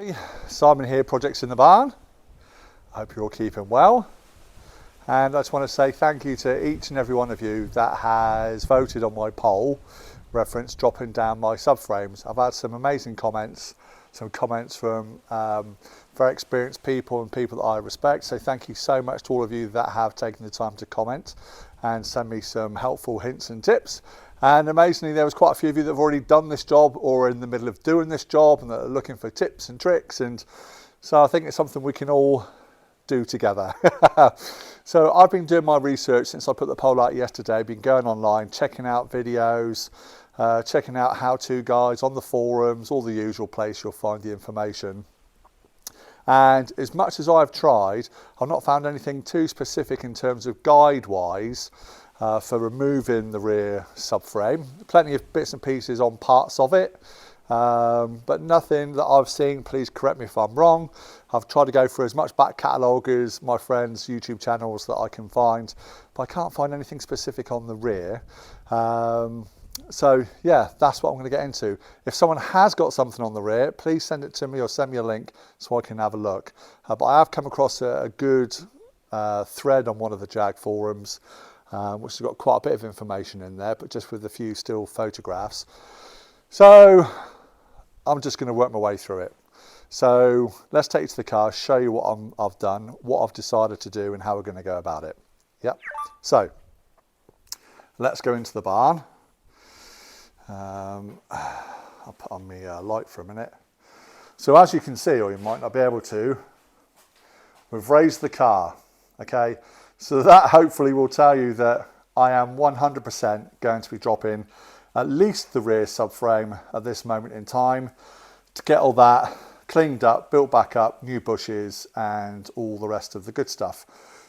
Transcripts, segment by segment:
Hey, Simon here, Projects in the Barn. I hope you're all keeping well. And I just want to say thank you to each and every one of you that has voted on my poll reference dropping down my subframes. I've had some amazing comments, some comments from very experienced people and people that I respect. So thank you so much to all of you that have taken the time to comment and send me some helpful hints and tips. And amazingly, there was quite a few of you that have already done this job or are in the middle of doing this job and that are looking for tips and tricks. And so I think it's something we can all do together. So I've been doing my research since I put the poll out yesterday, been going online, checking out videos, checking out how-to guides on the forums, all the usual place you'll find the information. And as much as I've tried, I've not found anything too specific in terms of guide-wise for removing the rear subframe. Plenty of bits and pieces on parts of it, but nothing that I've seen. Please correct me if I'm wrong. I've tried to go through as much back catalogue as my friends' YouTube channels that I can find, but I can't find anything specific on the rear. So yeah, that's what I'm going to get into. If someone has got something on the rear, please send it to me or send me a link so I can have a look. But I have come across a good thread on one of the Jag forums, which has got quite a bit of information in there, but just with a few still photographs. So I'm just going to work my way through it. So let's take you to the car, show you what I've done, what I've decided to do and how we're going to go about it. Yep. So let's go into the barn. I'll put on my light for a minute. So as you can see, or you might not be able to, we've raised the car. Okay. So that hopefully will tell you that I am 100% going to be dropping at least the rear subframe at this moment in time to get all that cleaned up, built back up, new bushes and all the rest of the good stuff.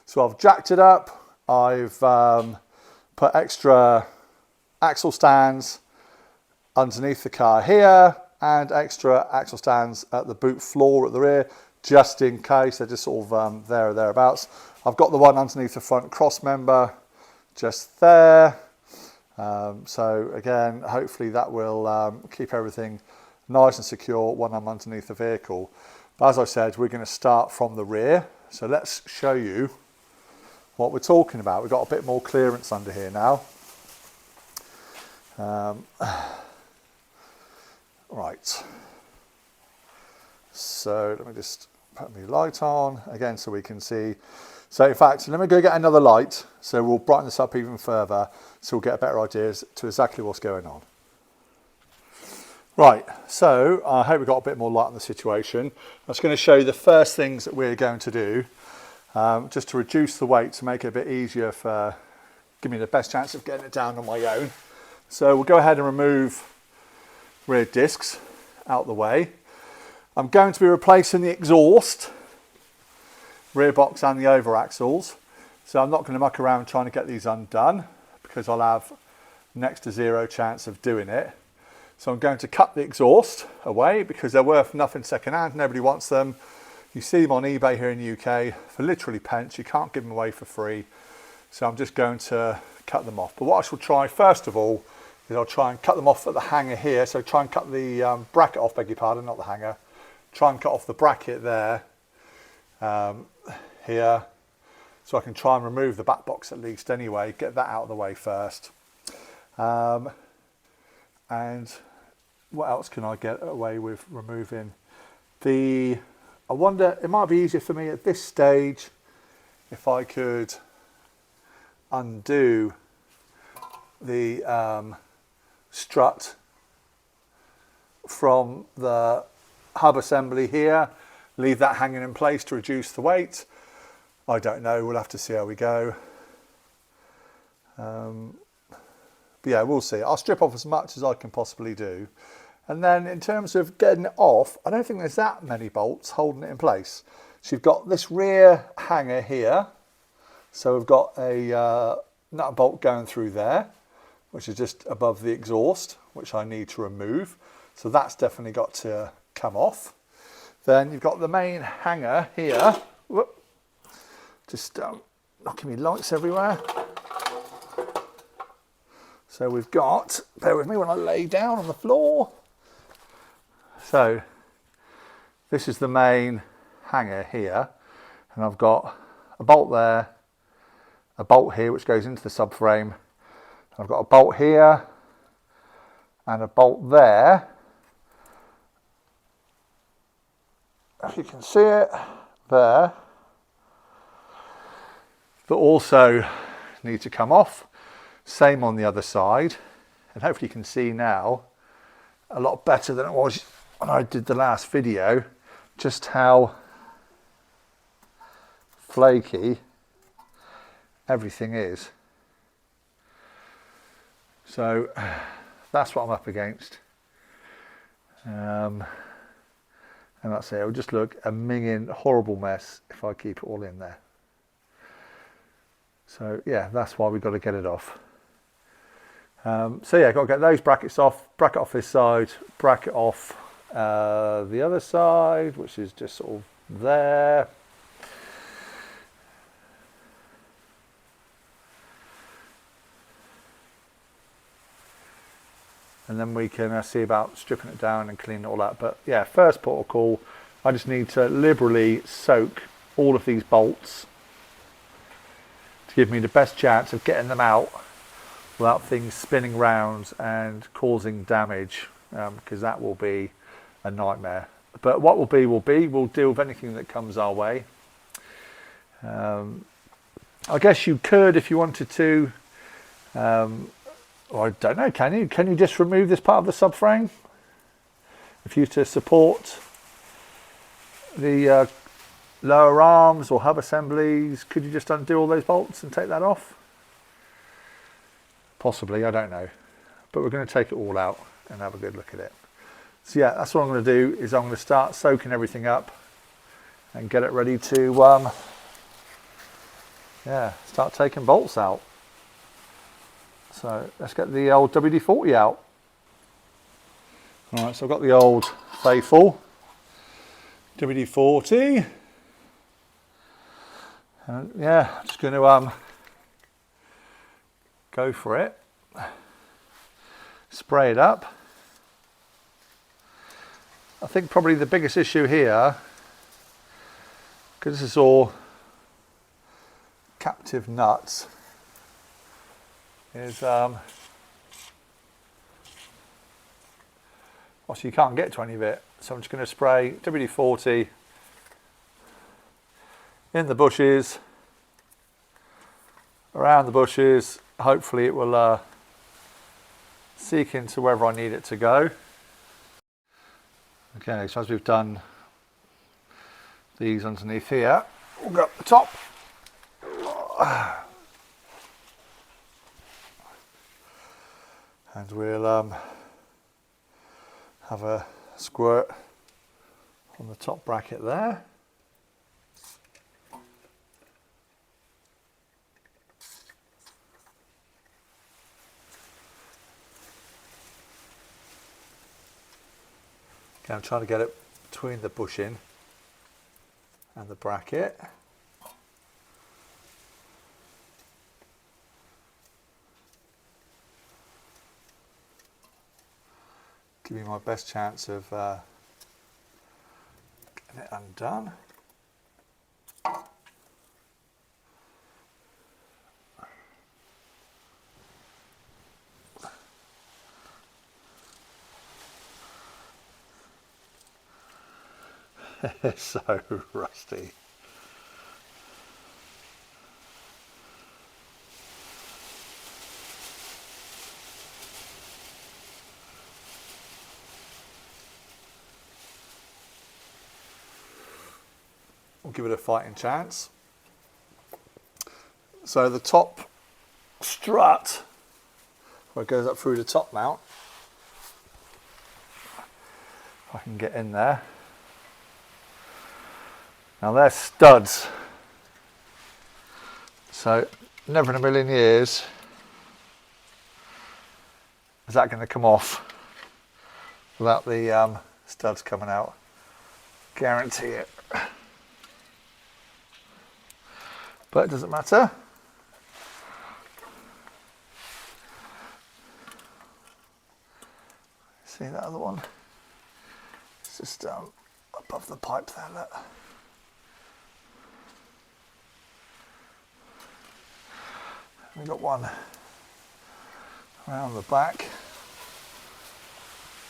So I've jacked it up, I've put extra axle stands underneath the car here and extra axle stands at the boot floor at the rear, just in case. They're just sort of there or thereabouts. I've got the one underneath the front cross member just there. So again, hopefully that will keep everything nice and secure when I'm underneath the vehicle. But as I said, we're going to start from the rear. So let's show you what we're talking about. We've got a bit more clearance under here now. Right. So let me just put my light on again so we can see. So in fact, let me go get another light so we'll brighten this up even further so we'll get a better idea as to exactly what's going on. Right, so I hope we've got a bit more light on the situation. I'm just going to show you the first things that we're going to do just to reduce the weight to make it a bit easier for, give me the best chance of getting it down on my own. So we'll go ahead and remove rear discs out the way. I'm going to be replacing the exhaust, rear box and the over axles. So I'm not going to muck around trying to get these undone because I'll have next to zero chance of doing it. So I'm going to cut the exhaust away because they're worth nothing second hand. Nobody wants them. You see them on eBay here in the UK for literally pence. You can't give them away for free. So I'm just going to cut them off. But what I shall try first of all is I'll try and cut them off at the hanger here. So try and cut the bracket off, beg your pardon, not the hanger. Try and cut off the bracket there, here. So I can try and remove the back box at least anyway, get that out of the way first. And what else can I get away with removing? I wonder, it might be easier for me at this stage if I could undo the strut from the hub assembly here, leave that hanging in place to reduce the weight. I don't know, we'll have to see how we go. But yeah, we'll see. I'll strip off as much as I can possibly do. And then in terms of getting it off, I don't think there's that many bolts holding it in place. So you've got this rear hanger here. So we've got a nut and bolt going through there, which is just above the exhaust, which I need to remove. So that's definitely got to come off. Then you've got the main hanger here. Whoop. Just knocking me lights everywhere. So we've got, bear with me when I lay down on the floor. So this is the main hanger here, and I've got a bolt there, a bolt here which goes into the subframe. I've got a bolt here and a bolt there. If you can see it there, that also need to come off. Same on the other side, and hopefully you can see now a lot better than it was when I did the last video, just how flaky everything is. So that's what I'm up against, and that's it. It'll just look a minging horrible mess if I keep it all in there. So yeah, that's why we've got to get it off. So yeah, got to get those brackets off, bracket off this side, bracket off the other side, which is just sort of there. And then we can see about stripping it down and cleaning it all up. But yeah, first port of call, I just need to liberally soak all of these bolts to give me the best chance of getting them out without things spinning round and causing damage, because that will be a nightmare. But what will be, we'll deal with anything that comes our way. I guess you could, if you wanted to, or I don't know, can you? Can you just remove this part of the subframe? If you to support the lower arms or hub assemblies, could you just undo all those bolts and take that off? Possibly, I don't know. But we're going to take it all out and have a good look at it. So yeah, that's what I'm going to do, is I'm going to start soaking everything up and get it ready to yeah, start taking bolts out. So let's get the old WD-40 out. Alright, so I've got the old faithful WD-40. And yeah, I'm just going to go for it. Spray it up. I think probably the biggest issue here, because this is all captive nuts, is well, so you can't get to any of it, so I'm just going to spray WD-40 in the bushes, around the bushes. Hopefully it will seek into wherever I need it to go. Okay, so as we've done these underneath here, we'll go up the top. And we'll have a squirt on the top bracket there. Okay, I'm trying to get it between the bushing and the bracket. Give me my best chance of getting it undone. It's so rusty. We'll give it a fighting chance. So the top strut, where it goes up through the top mount, if I can get in there. Now they're studs, so never in a million years is that going to come off without the studs coming out. Guarantee it. But it doesn't matter. See that other one? It's just up above the pipe there, look. We've got one around the back,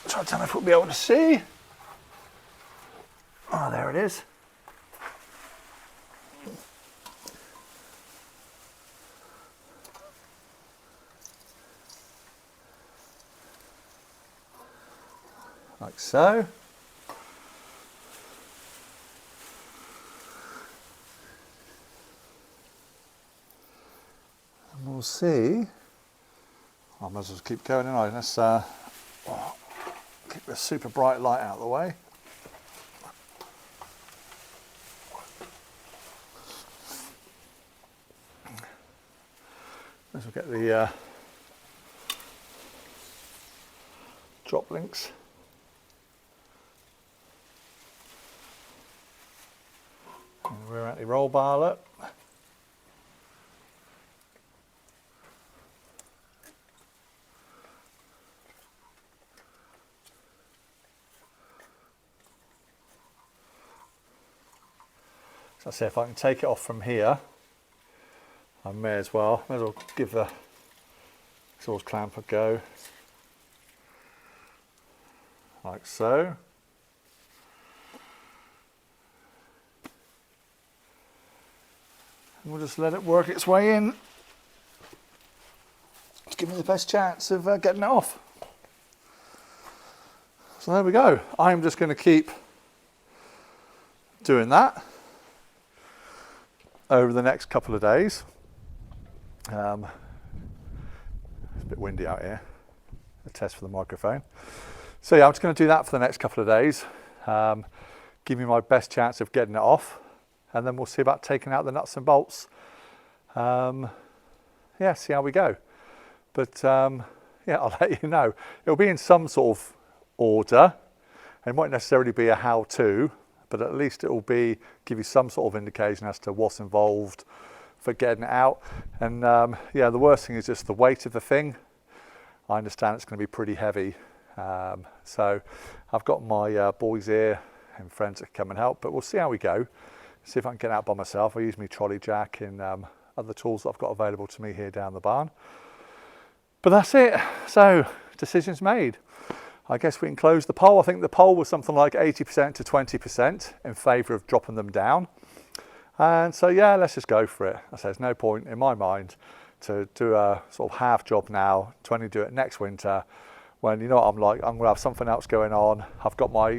which I don't know if we'll be able to see. Oh, there it is. Like so. And we'll see. I might as well keep going, and let's keep the super bright light out of the way. Let's get the drop links. Rear anti-roll bar, look. So I'll see if I can take it off from here. I may as well give the exhaust clamp a go. Like so. And we'll just let it work its way in. Let's give me the best chance of getting it off. So there we go. I'm just going to keep doing that over the next couple of days. It's a bit windy out here. A test for the microphone. So yeah, I'm just going to do that for the next couple of days. Give me my best chance of getting it off, and then we'll see about taking out the nuts and bolts. Yeah, see how we go. But yeah, I'll let you know. It'll be in some sort of order. It won't necessarily be a how-to, but at least it will give you some sort of indication as to what's involved for getting it out. And yeah, the worst thing is just the weight of the thing. I understand it's going to be pretty heavy. So I've got my boys here and friends that come and help, but we'll see how we go. See if I can get out by myself. I use my trolley jack and other tools that I've got available to me here down the barn. But that's it. So decisions made. I guess we can close the poll. I think the poll was something like 80% to 20% in favour of dropping them down. And so yeah, let's just go for it. I say there's no point in my mind to do a sort of half job now, to only do it next winter, when you know what I'm like, I'm going to have something else going on. I've got my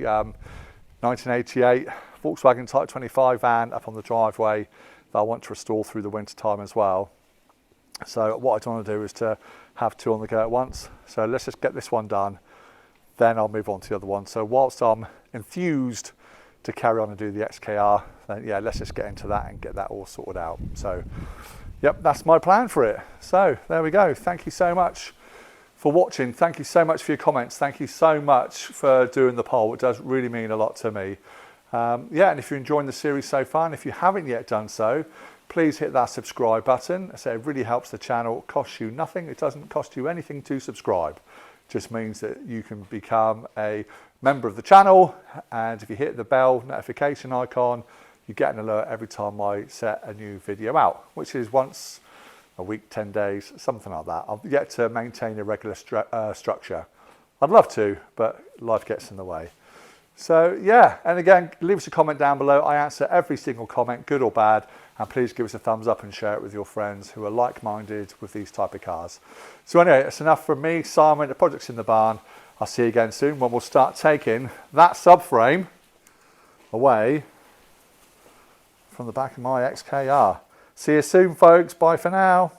1988 Volkswagen Type 25 van up on the driveway that I want to restore through the winter time as well. So what I don't want to do is to have two on the go at once. So let's just get this one done, then I'll move on to the other one. So whilst I'm enthused to carry on and do the XKR, then yeah, let's just get into that and get that all sorted out. So yep, that's my plan for it. So there we go. Thank you so much for watching. Thank you so much for your comments. Thank you so much for doing the poll. It does really mean a lot to me. Yeah, and if you're enjoying the series so far, and if you haven't yet done so, please hit that subscribe button. I say it really helps the channel. It costs you nothing. It doesn't cost you anything to subscribe. It just means that you can become a member of the channel, and if you hit the bell notification icon, you get an alert every time I set a new video out, which is once a week, 10 days, something like that. I've yet to maintain a regular structure. I'd love to, but life gets in the way. So yeah, and again, leave us a comment down below. I answer every single comment, good or bad, and please give us a thumbs up and share it with your friends who are like-minded with these type of cars. So anyway, that's enough from me, Simon, the project's in the barn. I'll see you again soon when we'll start taking that subframe away from the back of my XKR. See you soon, folks. Bye for now.